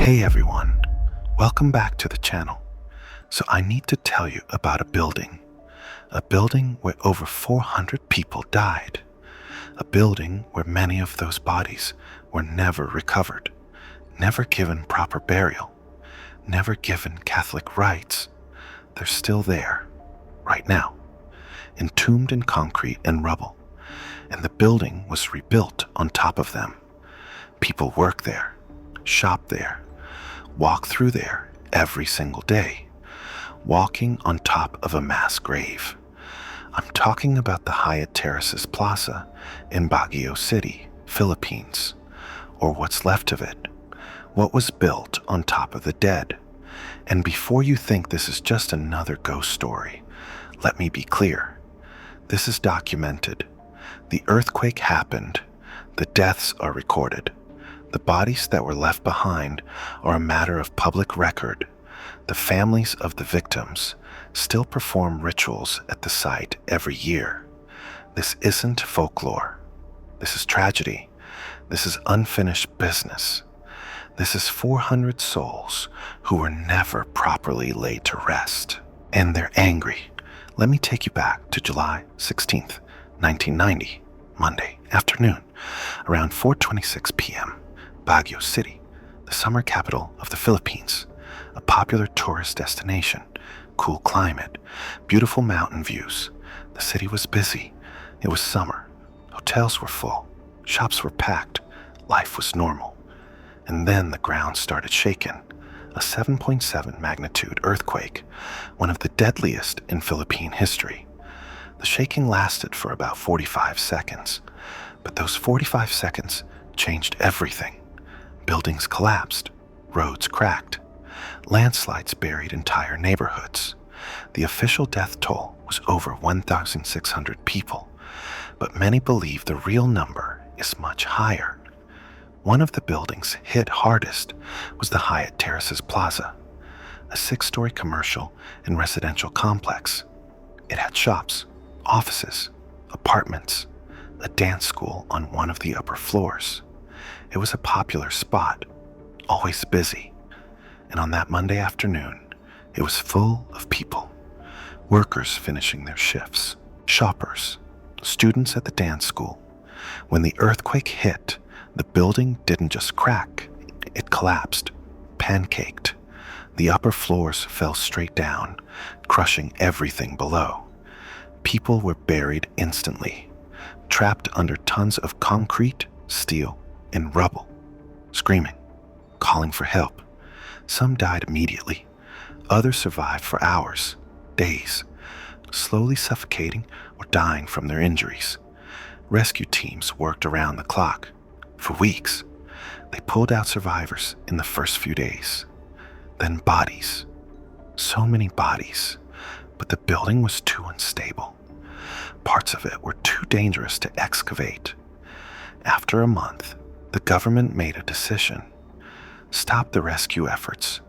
Hey everyone, welcome back to the channel. So I need to tell you about a building where over 400 people died, a building where many of those bodies were never recovered, never given proper burial, never given Catholic rites. They're still there, right now, entombed in concrete and rubble, and the building was rebuilt on top of them. People work there, shop there, walk through there every single day, walking on top of a mass grave. I'm talking about the Hyatt Terraces Plaza in Baguio City, Philippines, or what's left of it, what was built on top of the dead. And before you think this is just another ghost story, let me be clear. This is documented. The earthquake happened. The deaths are recorded. The bodies that were left behind are a matter of public record. The families of the victims still perform rituals at the site every year. This isn't folklore. This is tragedy. This is unfinished business. This is 400 souls who were never properly laid to rest. And they're angry. Let me take you back to July 16th, 1990, Monday afternoon, around 4:26 p.m. Baguio City, the summer capital of the Philippines, a popular tourist destination, cool climate, beautiful mountain views. The city was busy. It was summer. Hotels were full. Shops were packed. Life was normal. And then the ground started shaking. A 7.7 magnitude earthquake, one of the deadliest in Philippine history. The shaking lasted for about 45 seconds, but those 45 seconds changed everything. Buildings collapsed, roads cracked, landslides buried entire neighborhoods. The official death toll was over 1,600 people, but many believe the real number is much higher. One of the buildings hit hardest was the Hyatt Terraces Plaza, a 6-story commercial and residential complex. It had shops, offices, apartments, a dance school on one of the upper floors. It was a popular spot, always busy, and on that Monday afternoon, it was full of people. Workers finishing their shifts, shoppers, students at the dance school. When the earthquake hit, the building didn't just crack, it collapsed, pancaked. The upper floors fell straight down, crushing everything below. People were buried instantly, trapped under tons of concrete, steel, and rubble, screaming, calling for help. Some died immediately. Others survived for hours, days, slowly suffocating or dying from their injuries. Rescue teams worked around the clock. For weeks, they pulled out survivors in the first few days. Then bodies. So many bodies. But the building was too unstable. Parts of it were too dangerous to excavate. After a month, the government made a decision. Stop the rescue efforts.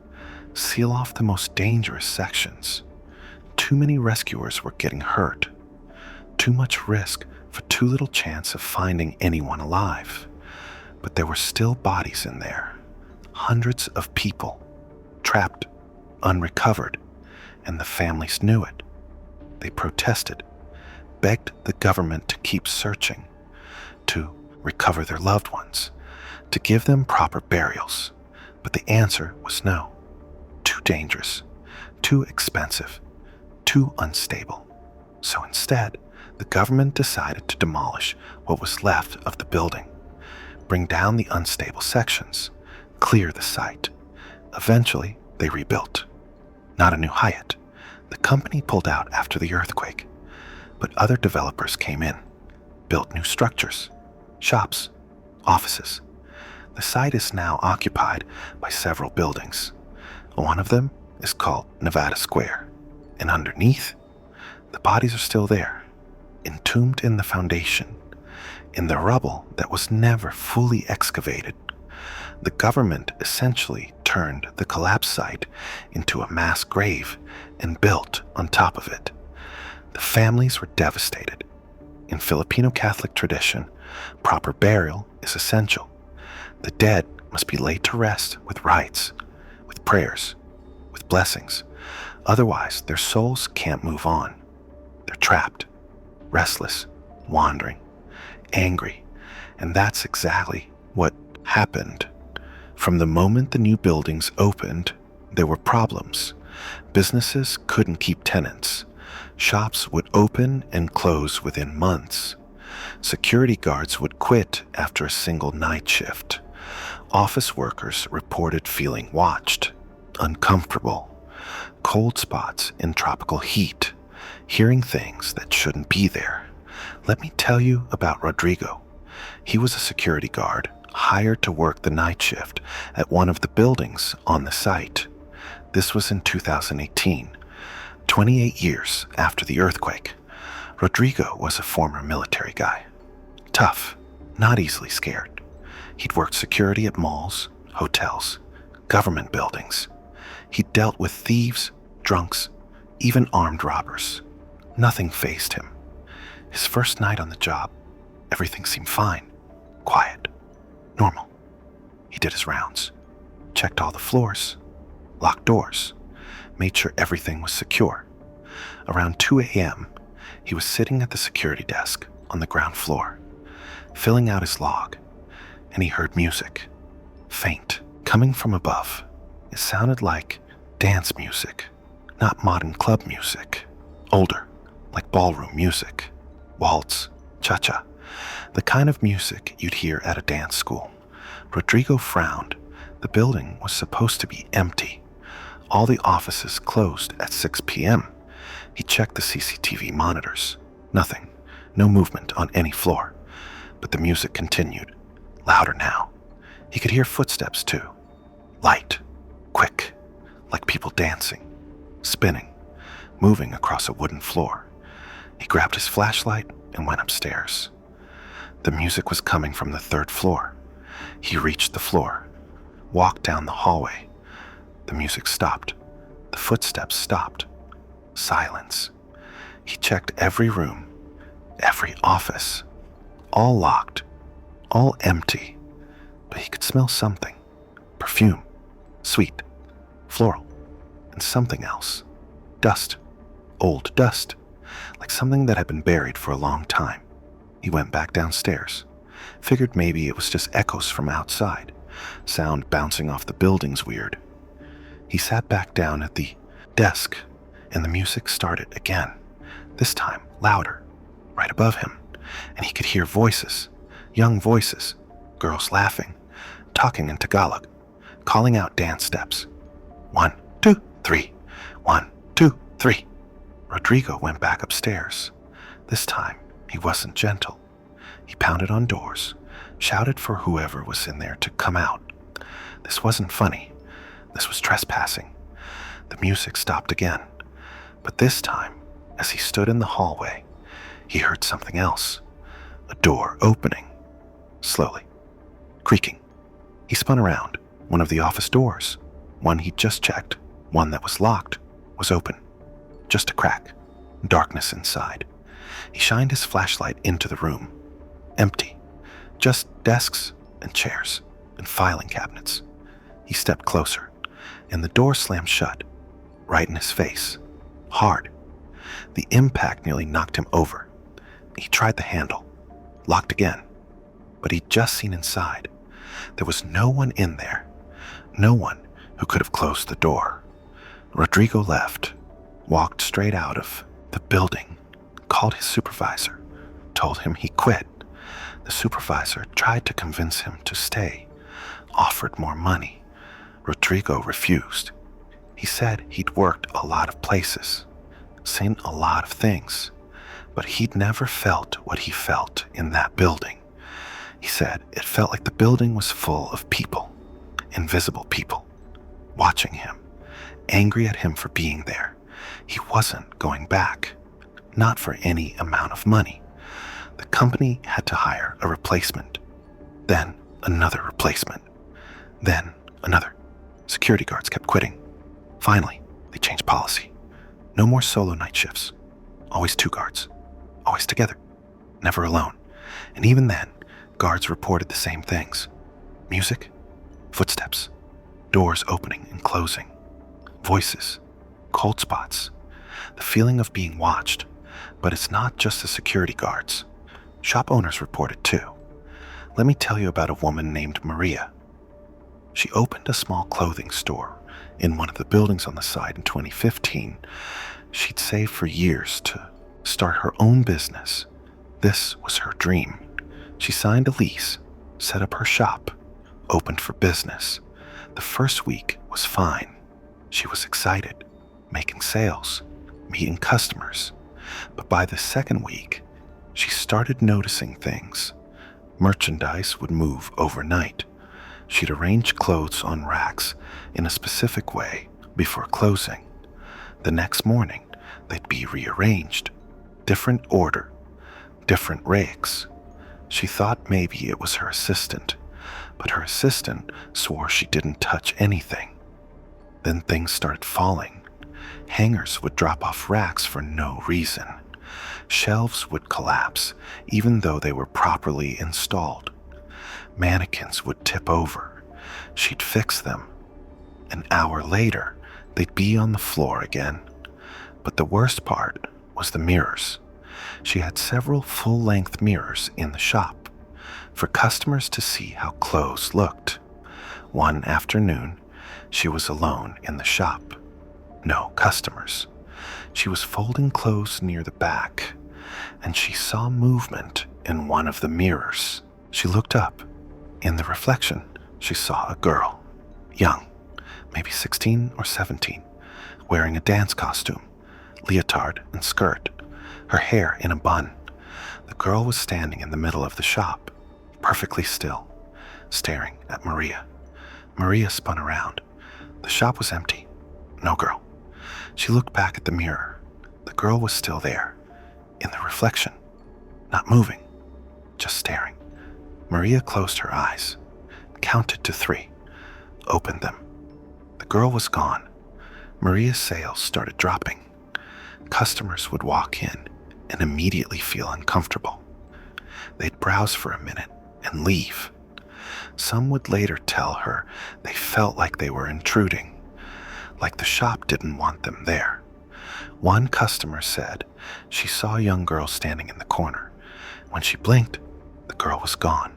Seal off the most dangerous sections. Too many rescuers were getting hurt. Too much risk for too little chance of finding anyone alive. But there were still bodies in there. Hundreds of people, trapped, unrecovered, and the families knew it. They protested, begged the government to keep searching, to recover their loved ones, to give them proper burials. But the answer was no. Too dangerous, too expensive, too unstable. So instead, the government decided to demolish what was left of the building, bring down the unstable sections, clear the site. Eventually, they rebuilt. Not a new Hyatt. The company pulled out after the earthquake, but other developers came in, built new structures, shops, offices. The site is now occupied by several buildings. One of them is called Nevada Square, and underneath, the bodies are still there, entombed in the foundation, in the rubble that was never fully excavated. The government essentially turned the collapsed site into a mass grave and built on top of it. The families were devastated. In Filipino Catholic tradition, proper burial is essential. The dead must be laid to rest with rites, with prayers, with blessings. Otherwise, their souls can't move on. They're trapped, restless, wandering, angry, and that's exactly what happened. From the moment the new buildings opened, there were problems. Businesses couldn't keep tenants. Shops would open and close within months. Security guards would quit after a single night shift. Office workers reported feeling watched, uncomfortable, cold spots in tropical heat, hearing things that shouldn't be there. Let me tell you about Rodrigo. He was a security guard hired to work the night shift at one of the buildings on the site. This was in 2018, 28 years after the earthquake. Rodrigo was a former military guy. Tough, not easily scared. He'd worked security at malls, hotels, government buildings. He'd dealt with thieves, drunks, even armed robbers. Nothing fazed him. His first night on the job, everything seemed fine, quiet, normal. He did his rounds, checked all the floors, locked doors, made sure everything was secure. Around 2 a.m., he was sitting at the security desk on the ground floor, filling out his log, and he heard music, faint, coming from above. It sounded like dance music, not modern club music, older, like ballroom music, waltz, cha-cha, the kind of music you'd hear at a dance school. Rodrigo frowned. The building was supposed to be empty. All the offices closed at 6 p.m. He checked the CCTV monitors. Nothing. No movement on any floor. But the music continued. Louder now. He could hear footsteps too. Light. Quick. Like people dancing. Spinning. Moving across a wooden floor. He grabbed his flashlight and went upstairs. The music was coming from the 3rd floor. He reached the floor. Walked down the hallway. The music stopped. The footsteps stopped. Silence. He checked every room, every office, all locked, all empty, but he could smell something. Perfume, sweet, floral, and something else. Dust, old dust, like something that had been buried for a long time. He went back downstairs, figured maybe it was just echoes from outside, sound bouncing off the building's weird. He sat back down at the desk, and the music started again, this time louder, right above him, and he could hear voices, young voices, girls laughing, talking in Tagalog, calling out dance steps. 1, 2, 3, 1, 2, 3. Rodrigo went back upstairs. This time, he wasn't gentle. He pounded on doors, shouted for whoever was in there to come out. This wasn't funny. This was trespassing. The music stopped again. But this time, as he stood in the hallway, he heard something else. A door opening. Slowly. Creaking. He spun around. One of the office doors, one he'd just checked, one that was locked, was open. Just a crack. Darkness inside. He shined his flashlight into the room. Empty. Just desks and chairs and filing cabinets. He stepped closer, and the door slammed shut, right in his face. Hard. The impact nearly knocked him over. He tried the handle. Locked again. But he'd just seen inside. There was no one in there. No one who could have closed the door. Rodrigo left, walked straight out of the building, called his supervisor, told him he quit. The supervisor tried to convince him to stay, offered more money. Rodrigo refused. He said he'd worked a lot of places, seen a lot of things, but he'd never felt what he felt in that building. He said it felt like the building was full of people, invisible people, watching him, angry at him for being there. He wasn't going back, not for any amount of money. The company had to hire a replacement, then another replacement, then another. Security guards kept quitting. Finally, they changed policy. No more solo night shifts. Always 2 guards. Always together. Never alone. And even then, guards reported the same things. Music, Footsteps, doors opening and closing, voices, cold spots, the feeling of being watched. But it's not just the security guards. Shop owners report it too. Let me tell you about a woman named Maria. She opened a small clothing store in one of the buildings on the side in 2015. She'd saved for years to start her own business. This was her dream. She signed a lease, set up her shop, opened for business. The first week was fine. She was excited, making sales, meeting customers. But by the second week, she started noticing things. Merchandise would move overnight. She'd arrange clothes on racks in a specific way before closing. The next morning, they'd be rearranged. Different order, different rakes. She thought maybe it was her assistant, but her assistant swore she didn't touch anything. Then things started falling. Hangers would drop off racks for no reason. Shelves would collapse, even though they were properly installed. Mannequins would tip over. She'd fix them. An hour later, they'd be on the floor again. But the worst part was the mirrors. She had several full-length mirrors in the shop for customers to see how clothes looked. One afternoon, she was alone in the shop. No customers. She was folding clothes near the back, and she saw movement in one of the mirrors. She looked up. In the reflection, she saw a girl, young, maybe 16 or 17, wearing a dance costume, leotard and skirt, her hair in a bun. The girl was standing in the middle of the shop, perfectly still, staring at Maria. Maria spun around. The shop was empty. No girl. She looked back at the mirror. The girl was still there, in the reflection, not moving, just staring. Maria closed her eyes, counted to 3, opened them. The girl was gone. Maria's sales started dropping. Customers would walk in and immediately feel uncomfortable. They'd browse for a minute and leave. Some would later tell her they felt like they were intruding, like the shop didn't want them there. One customer said she saw a young girl standing in the corner. When she blinked, the girl was gone.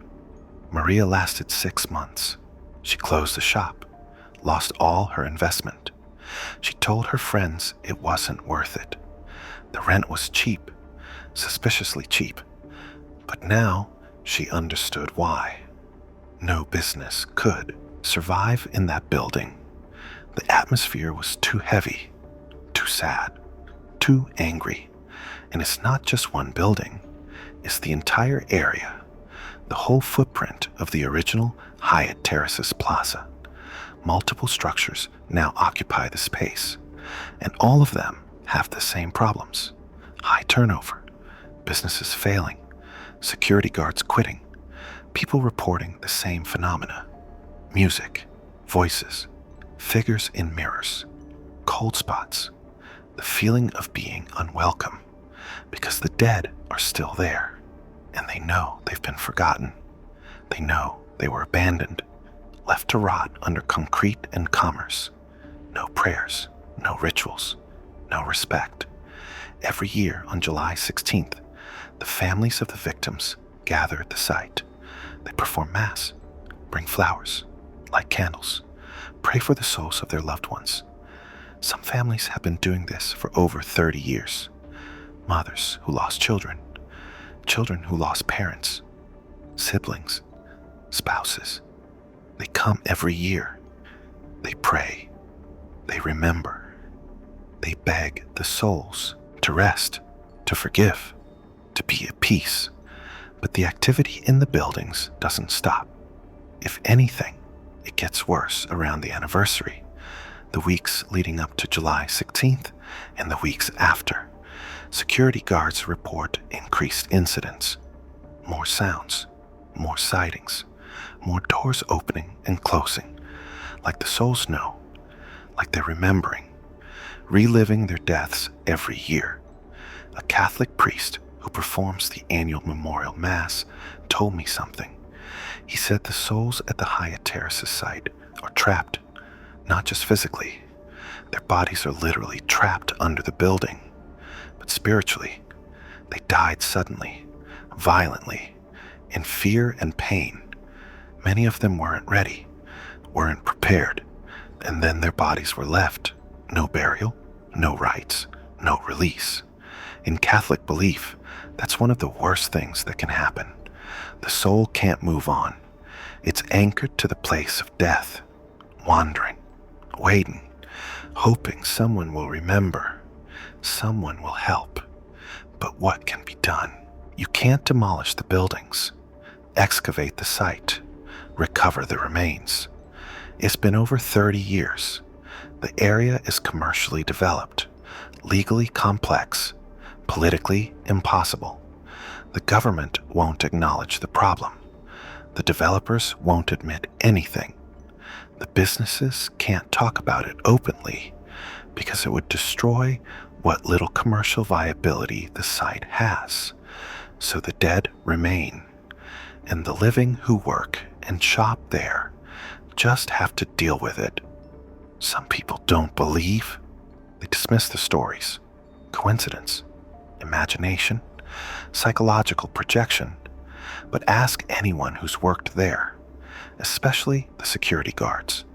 Maria lasted 6 months. She closed the shop, lost all her investment. She told her friends it wasn't worth it. The rent was cheap, suspiciously cheap. But now she understood why. No business could survive in that building. The atmosphere was too heavy, too sad, too angry. And it's not just one building, it's the entire area. The whole footprint of the original Hyatt Terraces Plaza. Multiple structures now occupy the space, and all of them have the same problems. High turnover, businesses failing, security guards quitting, people reporting the same phenomena. Music, voices, figures in mirrors, cold spots, the feeling of being unwelcome, because the dead are still there. And they know they've been forgotten. They know they were abandoned, left to rot under concrete and commerce. No prayers, no rituals, no respect. Every year on July 16th, the families of the victims gather at the site. They perform mass, bring flowers, light candles, pray for the souls of their loved ones. Some families have been doing this for over 30 years. Mothers who lost children, children who lost parents, siblings, spouses. They come every year. They pray. They remember. They beg the souls to rest, to forgive, to be at peace. But the activity in the buildings doesn't stop. If anything, it gets worse around the anniversary, the weeks leading up to July 16th and the weeks after. Security guards report increased incidents, more sounds, more sightings, more doors opening and closing, like the souls know, like they're remembering, reliving their deaths every year. A Catholic priest who performs the annual memorial mass told me something. He said the souls at the Hyatt Terraces site are trapped, not just physically. Their bodies are literally trapped under the building, but spiritually, they died suddenly, violently, in fear and pain. Many of them weren't ready, weren't prepared, and then their bodies were left. No burial, no rites, no release. In Catholic belief, that's one of the worst things that can happen. The soul can't move on. It's anchored to the place of death, wandering, waiting, hoping someone will remember, someone will help. But what can be done? You can't demolish the buildings, excavate the site, recover the remains. It's been over 30 years. The area is commercially developed, legally complex, politically impossible. The government won't acknowledge the problem. The developers won't admit anything. The businesses can't talk about it openly because it would destroy what little commercial viability the site has. So the dead remain, and the living who work and shop there just have to deal with it. Some people don't believe. They dismiss the stories. Coincidence, imagination, psychological projection. But ask anyone who's worked there, especially the security guards,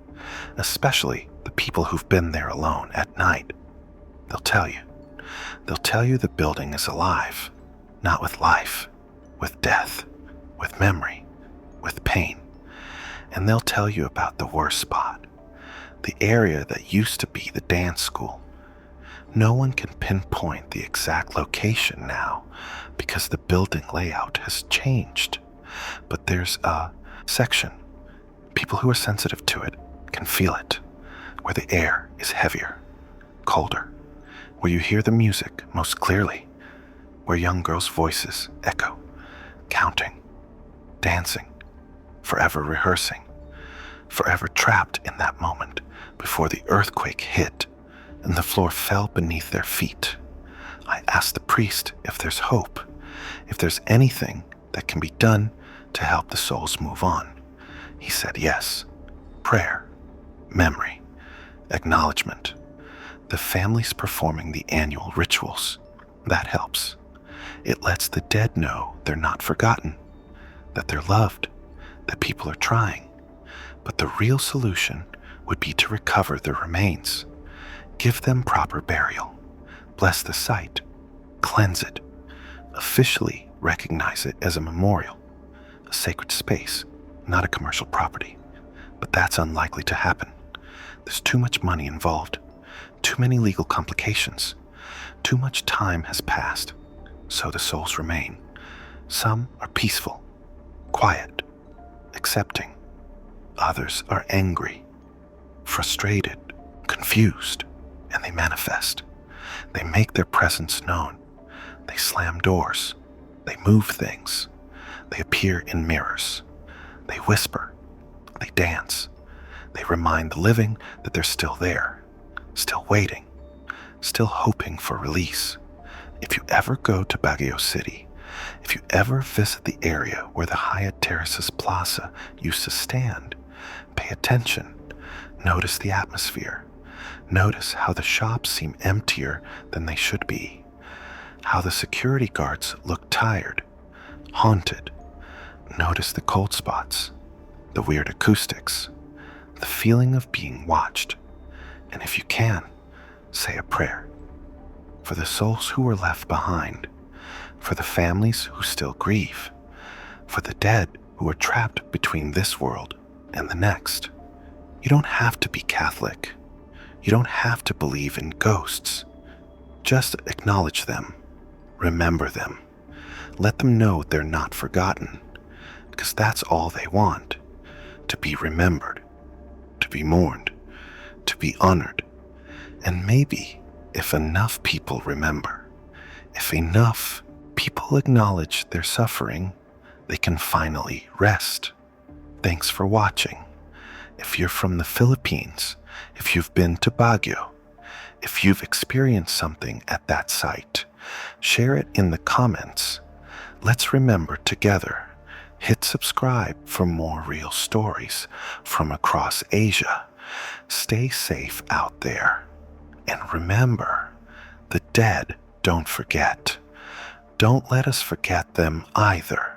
especially the people who've been there alone at night. They'll tell you. They'll tell you the building is alive, not with life, with death, with memory, with pain. And they'll tell you about the worst spot, the area that used to be the dance school. No one can pinpoint the exact location now because the building layout has changed. But there's a section, people who are sensitive to it can feel it, where the air is heavier, colder, where you hear the music most clearly, where young girls' voices echo, counting, dancing, forever rehearsing, forever trapped in that moment before the earthquake hit and the floor fell beneath their feet. I asked the priest if there's hope, if there's anything that can be done to help the souls move on. He said yes. Prayer, memory, acknowledgement. The families performing the annual rituals, that helps. It lets the dead know they're not forgotten, that they're loved, that people are trying. But the real solution would be to recover the remains. Give them proper burial. Bless the site. Cleanse it. Officially recognize it as a memorial, a sacred space, not a commercial property. But that's unlikely to happen. There's too much money involved, too many legal complications, too much time has passed, so the souls remain. Some are peaceful, quiet, accepting. Others are angry, frustrated, confused, and they manifest. They make their presence known. They slam doors. They move things. They appear in mirrors. They whisper. They dance. They remind the living that they're still there, still waiting, still hoping for release. If you ever go to Baguio City, if you ever visit the area where the Hyatt Terraces Plaza used to stand, pay attention. Notice the atmosphere. Notice how the shops seem emptier than they should be. How the security guards look tired, haunted. Notice the cold spots, the weird acoustics, the feeling of being watched. And if you can, say a prayer. For the souls who were left behind, for the families who still grieve, for the dead who are trapped between this world and the next. You don't have to be Catholic. You don't have to believe in ghosts. Just acknowledge them. Remember them. Let them know they're not forgotten, because that's all they want. To be remembered, to be mourned, to be honored. And maybe if enough people remember, if enough people acknowledge their suffering, they can finally rest. Thanks for watching. If you're from the Philippines, if you've been to Baguio, if you've experienced something at that site, share it in the comments. Let's remember together Hit subscribe for more real stories from across Asia. Stay safe out there. And remember, the dead don't forget. Don't let us forget them either.